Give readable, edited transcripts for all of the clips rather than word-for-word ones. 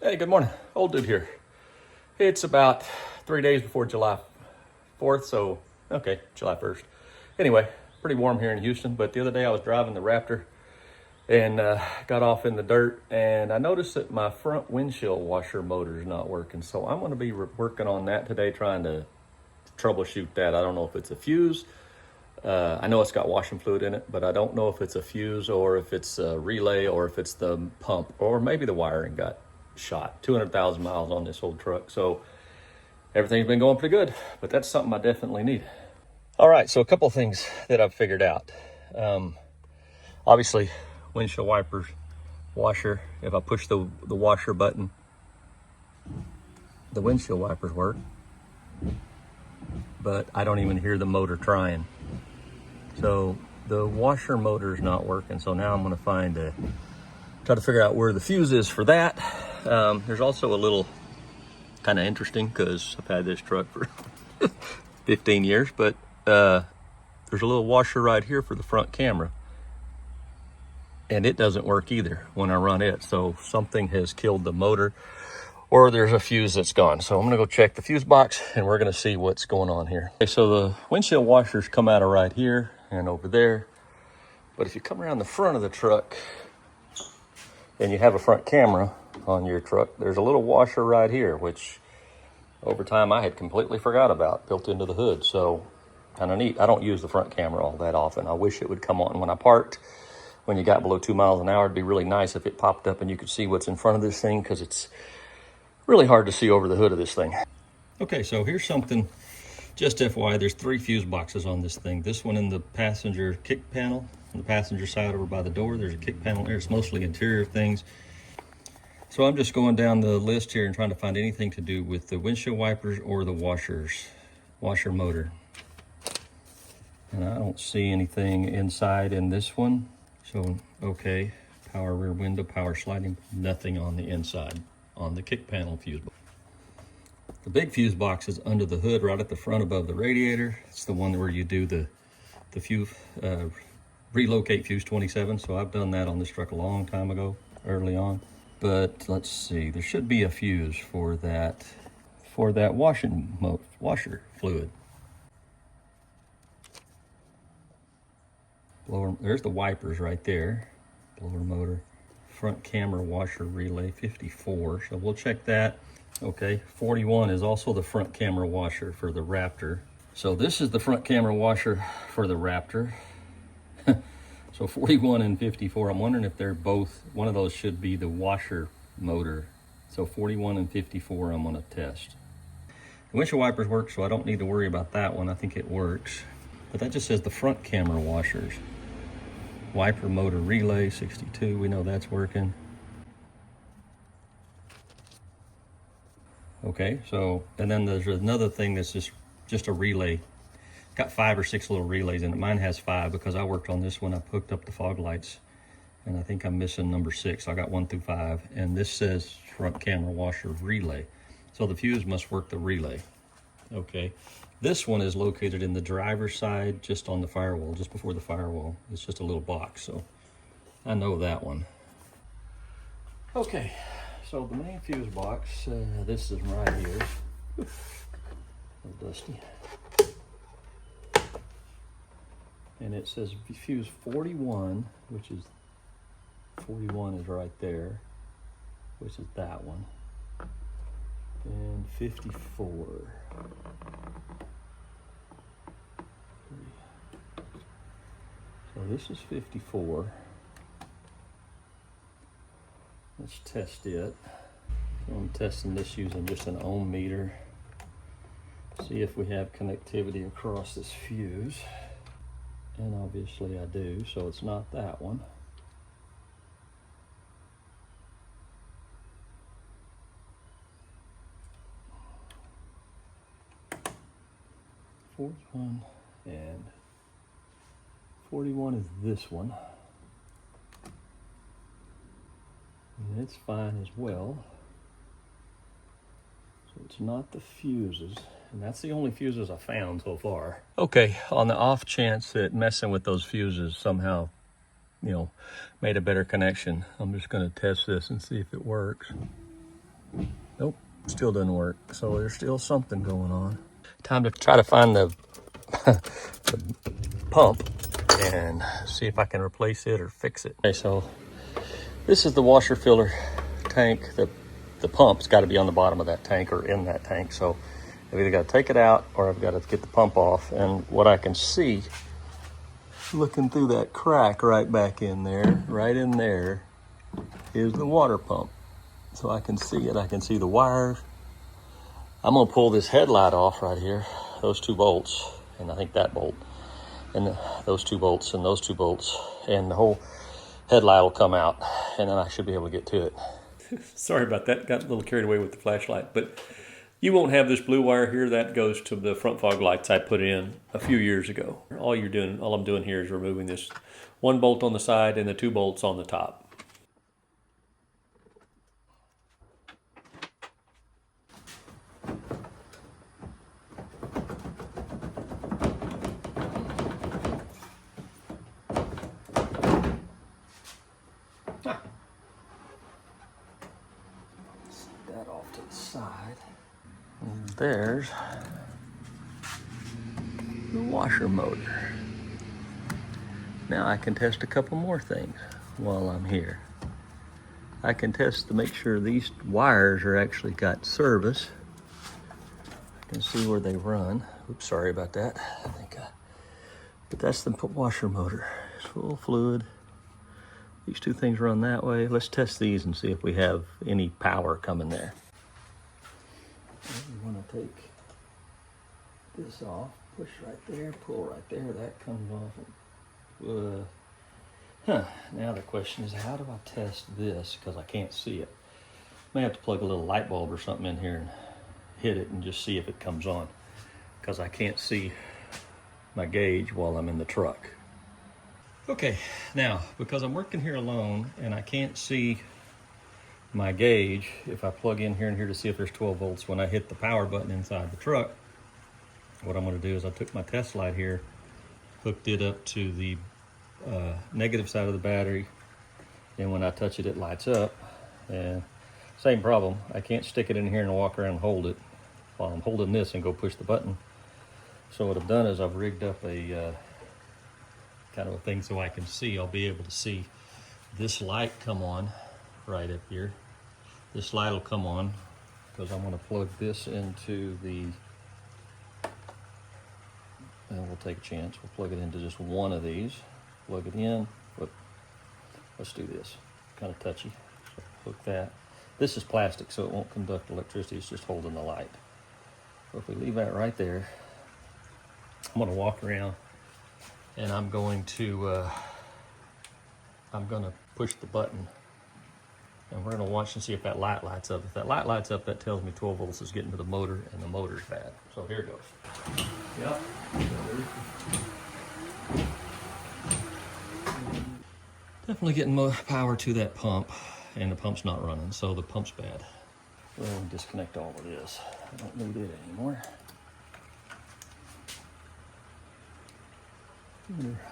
Hey, good morning. Old dude here. It's about 3 days before July 4th, so, okay, July 1st. Anyway, pretty warm here in Houston, but the other day I was driving the Raptor and got off in the dirt, and I noticed that my front windshield washer motor is not working, so I'm going to be working on that today, trying to troubleshoot that. I don't know if it's a fuse. I know it's got washing fluid in it, but I don't know if it's a fuse or if it's a relay or if it's the pump, or maybe the wiring got shot. 200,000 miles on this old truck, so everything's been going pretty good, but that's something I definitely need. All right, so a couple of things that I've figured out. Obviously, windshield wipers, washer. If I push the washer button, the windshield wipers work, but I don't even hear the motor trying. So the washer motor is not working, so now I'm going to try to figure out where the fuse is for that. There's also a little kind of interesting, because I've had this truck for 15 years, but there's a little washer right here for the front camera, and it doesn't work either when I run it. So something has killed the motor, or there's a fuse that's gone. So I'm gonna go check the fuse box and we're gonna see what's going on here. Okay, so the windshield washers come out of right here and over there, but if you come around the front of the truck and you have a front camera on your truck, there's a little washer right here, which over time I had completely forgot about, built into the hood. So kind of neat. I don't use the front camera all that often. I wish it would come on when I parked. When you got below 2 miles an hour, it'd be really nice if it popped up and you could see what's in front of this thing, because it's really hard to see over the hood of this thing. Okay, so here's something, just FYI, there's 3 fuse boxes on this thing. This one in the passenger kick panel, on the passenger side over by the door. There's a kick panel there. It's mostly interior things. So I'm just going down the list here and trying to find anything to do with the windshield wipers or the washer motor. And I don't see anything inside in this one. So, okay, power rear window, power sliding, nothing on the inside on the kick panel fuse box. The big fuse box is under the hood, right at the front above the radiator. It's the one where you do the fuse, relocate fuse 27. So I've done that on this truck a long time ago, early on. But let's see, there should be a fuse for that washer fluid. Blower, there's the wipers right there. Blower motor, front camera washer relay 54. So we'll check that. Okay, 41 is also the front camera washer for the Raptor. So this is the front camera washer for the Raptor. So 41 and 54, I'm wondering if they're both, one of those should be the washer motor. So 41 and 54 I'm gonna test. The windshield wipers work, so I don't need to worry about that one. I think it works. But that just says the front camera washers. Wiper motor relay 62, we know that's working. Okay, so, and then there's another thing that's just a relay. Got 5 or 6 little relays in it. Mine has 5 because I worked on this one. I hooked up the fog lights, and I think I'm missing number 6. So I got 1 through 5, and this says front camera washer relay. So the fuse must work the relay. Okay, this one is located in the driver's side, just on the firewall, just before the firewall. It's just a little box, so I know that one. Okay, so the main fuse box, this is right here. Oof, a little dusty. And it says fuse 41, which is 41 is right there, which is that one, and 54. So this is 54. Let's test it. So I'm testing this using just an ohm meter. See if we have connectivity across this fuse. And obviously I do, so it's not that one. One and 41 is this one. And it's fine as well. So it's not the fuses. And that's the only fuses I found so far. Okay, on the off chance that messing with those fuses somehow, made a better connection, I'm just gonna test this and see if it works. Still doesn't work, so there's still something going on. Time to try to find the, the pump and see if I can replace it or fix it. Okay, so this is the washer filler tank. The pump's got to be on the bottom of that tank or in that tank. So I've either got to take it out or I've got to get the pump off. And what I can see, looking through that crack right back in there, right in there, is the water pump. So I can see it. I can see the wires. I'm gonna pull this headlight off right here, those two bolts, and I think that bolt, and those two bolts, and those two bolts, and the whole headlight will come out, and then I should be able to get to it. Sorry about that, got a little carried away with the flashlight, but you won't have this blue wire here. That goes to the front fog lights I put in a few years ago. All I'm doing here is removing this one bolt on the side and the two bolts on the top. That off to the side. And there's the washer motor. Now I can test a couple more things while I'm here. I can test to make sure these wires are actually got service. I can see where they run. Oops, sorry about that. But that's the washer motor. It's full of fluid. These two things run that way. Let's test these and see if we have any power coming there. We want to take this off, push right there, pull right there, that comes off. Now the question is, how do I test this? Because I can't see it. May have to plug a little light bulb or something in here and hit it and just see if it comes on. Because I can't see my gauge while I'm in the truck. Okay, now, because I'm working here alone and I can't see my gauge, if I plug in here and here to see if there's 12 volts, when I hit the power button inside the truck, what I'm gonna do is I took my test light here, hooked it up to the negative side of the battery, and when I touch it, it lights up. And same problem, I can't stick it in here and walk around and hold it while I'm holding this and go push the button. So what I've done is I've rigged up a kind of a thing so I can see. I'll be able to see this light come on right up here. This light will come on because I'm going to plug this into the, and we'll take a chance. We'll plug it into just one of these. Plug it in. Look, let's do this. Kind of touchy. So hook that. This is plastic, so it won't conduct electricity. It's just holding the light. So if we leave that right there, I'm going to walk around and I'm going to push the button, and we're going to watch and see if that light lights up. If that light lights up, that tells me 12 volts is getting to the motor, and the motor's bad. So here it goes. Yep. Definitely getting more power to that pump, and the pump's not running, so the pump's bad. We'll disconnect all of this. I don't need it anymore.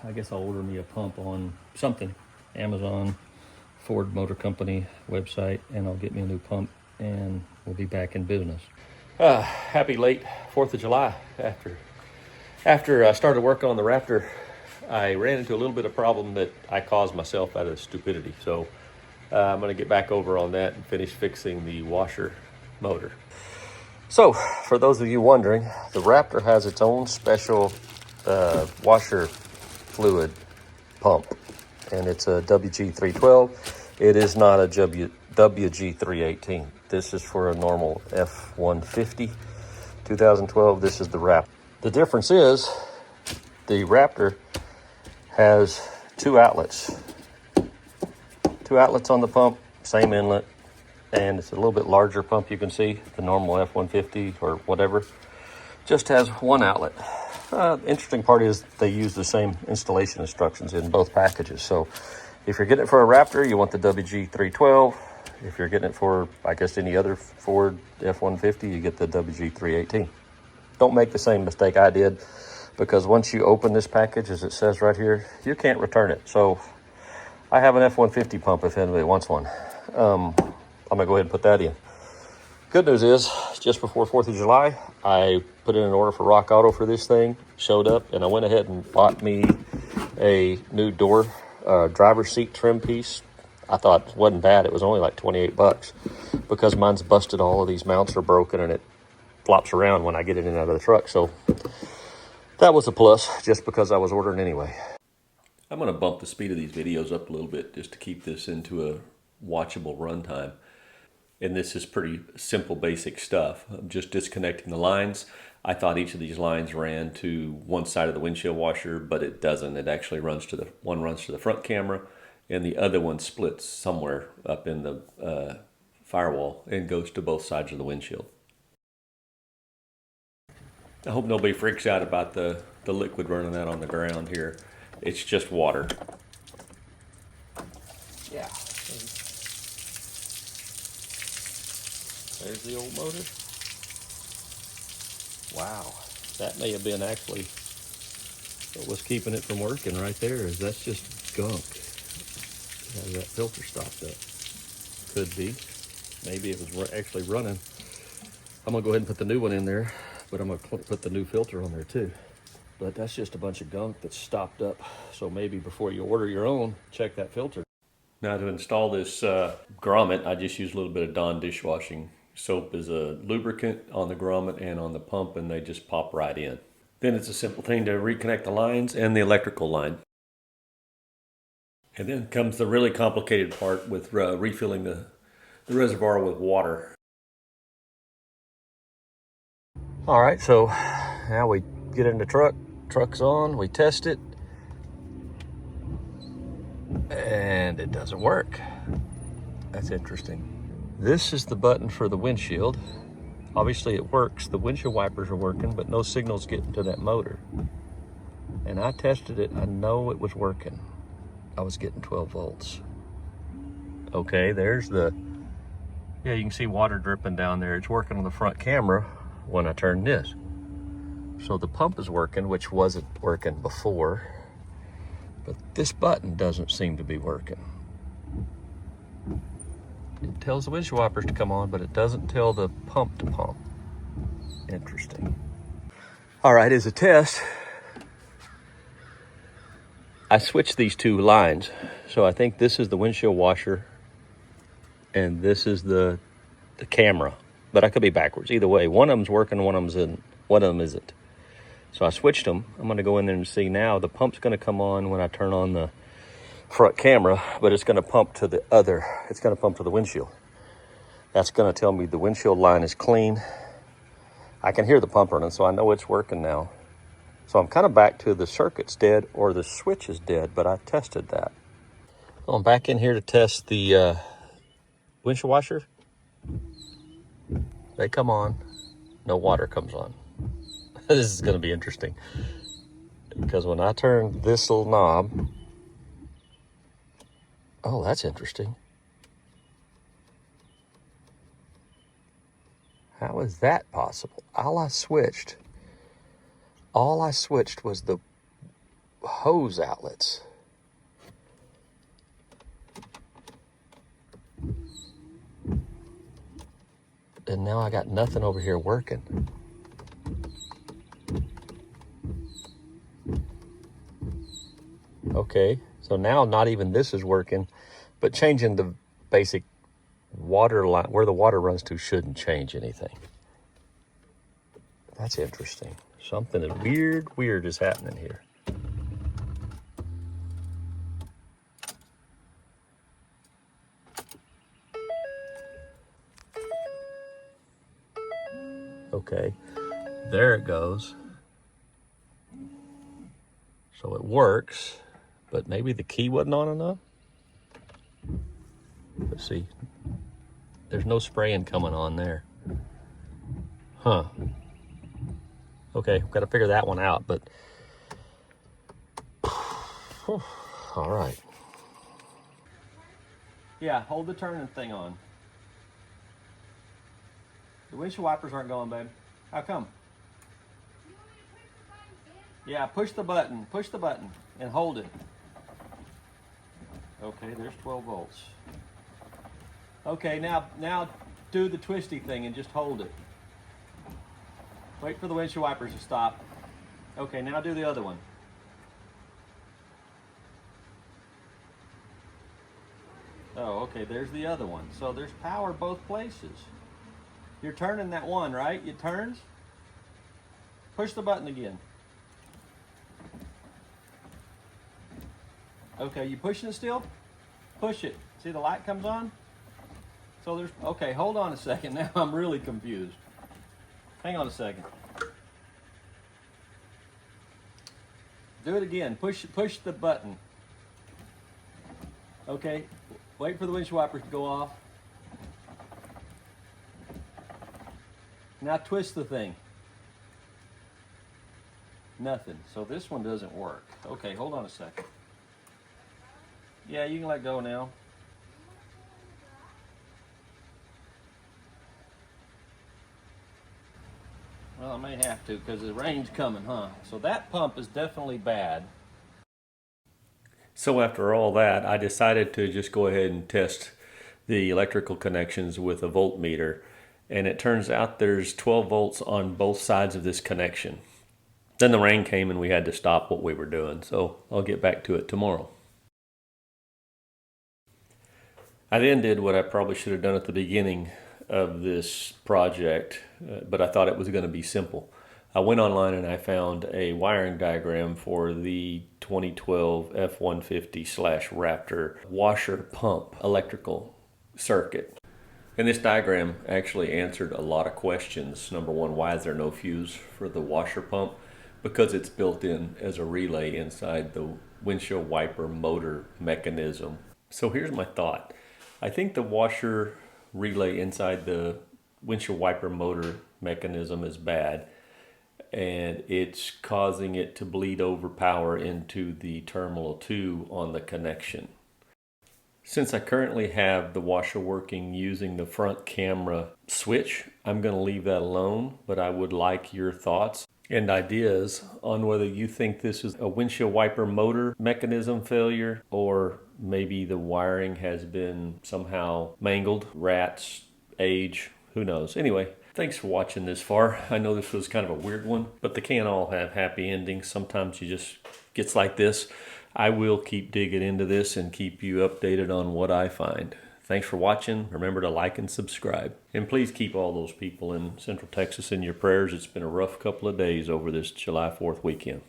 I guess I'll order me a pump on something, Amazon, Ford Motor Company website, and I'll get me a new pump, and we'll be back in business. Happy late 4th of July. After I started working on the Raptor, I ran into a little bit of problem that I caused myself out of stupidity. So I'm going to get back over on that and finish fixing the washer motor. So for those of you wondering, the Raptor has its own special washer fluid pump, and it's a WG312. It is not a WG318. This is for a normal F-150 2012. This is the Raptor. The difference is the Raptor has two outlets on the pump, same inlet, and it's a little bit larger pump. You can see the normal F-150 or whatever just has one outlet. Interesting part is they use the same installation instructions in both packages. So if you're getting it for a Raptor, you want the WG312. If you're getting it for, I guess, any other Ford F-150, you get the WG318. Don't make the same mistake I did, because once you open this package, as it says right here, you can't return it. So I have an F-150 pump if anybody wants one. I'm gonna go ahead and put that in. Good news is, just before 4th of July, I put in an order for Rock Auto for this thing, showed up, and I went ahead and bought me a new door driver's seat trim piece. I thought it wasn't bad. It was only like 28 bucks because mine's busted. All of these mounts are broken and it flops around when I get it in and out of the truck. So that was a plus just because I was ordering anyway. I'm going to bump the speed of these videos up a little bit just to keep this into a watchable runtime. And this is pretty simple, basic stuff. I'm just disconnecting the lines. I thought each of these lines ran to one side of the windshield washer, but it doesn't. It actually runs to one runs to the front camera, and the other one splits somewhere up in the firewall and goes to both sides of the windshield. I hope nobody freaks out about the liquid running out on the ground here. It's just water. Yeah. There's the old motor. Wow, that may have been actually what was keeping it from working right there. Is that's just gunk. Has that filter stopped up? Could be. Maybe it was actually running. I'm gonna go ahead and put the new one in there, but I'm gonna put the new filter on there too. But that's just a bunch of gunk that's stopped up. So maybe before you order your own, check that filter. Now to install this grommet, I just use a little bit of Dawn dishwashing soap as a lubricant on the grommet and on the pump, and they just pop right in. Then it's a simple thing to reconnect the lines and the electrical line. And then comes the really complicated part with refilling the reservoir with water. All right, so now we get in the truck, truck's on, we test it, and it doesn't work. That's interesting. This is the button for the windshield. Obviously it works. The windshield wipers are working, but no signal's getting to that motor. And I tested it, I know it was working. I was getting 12 volts. Okay, there's the, yeah, you can see water dripping down there. It's working on the front camera when I turn this. So the pump is working, which wasn't working before, but this button doesn't seem to be working. It tells the windshield wipers to come on, but it doesn't tell the pump to pump. Interesting. All right, as a test, I switched these two lines. So I think this is the windshield washer and this is the camera, but I could be backwards. Either way, one of them's working, one of them isn't. So I switched them. I'm gonna go in there and see now. The pump's gonna come on when I turn on the front camera, but it's gonna pump to the other. It's gonna pump to the windshield. That's gonna tell me the windshield line is clean. I can hear the pump running, so I know it's working now. So I'm kind of back to the circuit's dead or the switch is dead, but I tested that. So I'm back in here to test the windshield washer. They come on, no water comes on. This is gonna be interesting because when I turn this little knob, oh, that's interesting. How is that possible? All I switched was the hose outlets. And now I got nothing over here working. Okay, so now not even this is working, but changing the basic water line, where the water runs to, shouldn't change anything. That's interesting. Something weird is happening here. Okay, there it goes. So it works, but maybe the key wasn't on enough. Let's see. There's no spraying coming on there. Huh. Okay, got to figure that one out, but all right. Yeah, hold the turning thing on. The windshield wipers aren't going, babe. How come? Yeah, push the button and hold it. Okay, there's 12 volts. Okay, now do the twisty thing and just hold it. Wait for the windshield wipers to stop. Okay, now do the other one. Oh, okay, there's the other one. So there's power both places. You're turning that one, right? It turns. Push the button again. Okay, you pushing it still? Push it. See the light comes on? So there's, okay, hold on a second. Now I'm really confused. Hang on a second. Do it again. Push the button. Okay, wait for the windshield wipers to go off. Now twist the thing. Nothing. So this one doesn't work. Okay, hold on a second. Yeah, you can let go now. Well, I may have to because the rain's coming, huh? So that pump is definitely bad. So after all that, I decided to just go ahead and test the electrical connections with a voltmeter. And it turns out there's 12 volts on both sides of this connection. Then the rain came and we had to stop what we were doing. So I'll get back to it tomorrow. I then did what I probably should have done at the beginning of this project, but I thought it was going to be simple. I went online and I found a wiring diagram for the 2012 F-150/Raptor washer pump electrical circuit. And this diagram actually answered a lot of questions. Number one, why is there no fuse for the washer pump? Because it's built in as a relay inside the windshield wiper motor mechanism. So here's my thought. I think the washer relay inside the windshield wiper motor mechanism is bad, and it's causing it to bleed over power into the terminal 2 on the connection. Since I currently have the washer working using the front camera switch, I'm going to leave that alone, but I would like your thoughts and ideas on whether you think this is a windshield wiper motor mechanism failure, or maybe the wiring has been somehow mangled, rats, age, who knows. Anyway, thanks for watching this far. I know this was kind of a weird one, but they can't all have happy endings. Sometimes you just gets like this. I will keep digging into this and keep you updated on what I find. Thanks for watching. Remember to like and subscribe. And please keep all those people in Central Texas in your prayers. It's been a rough couple of days over this July 4th weekend.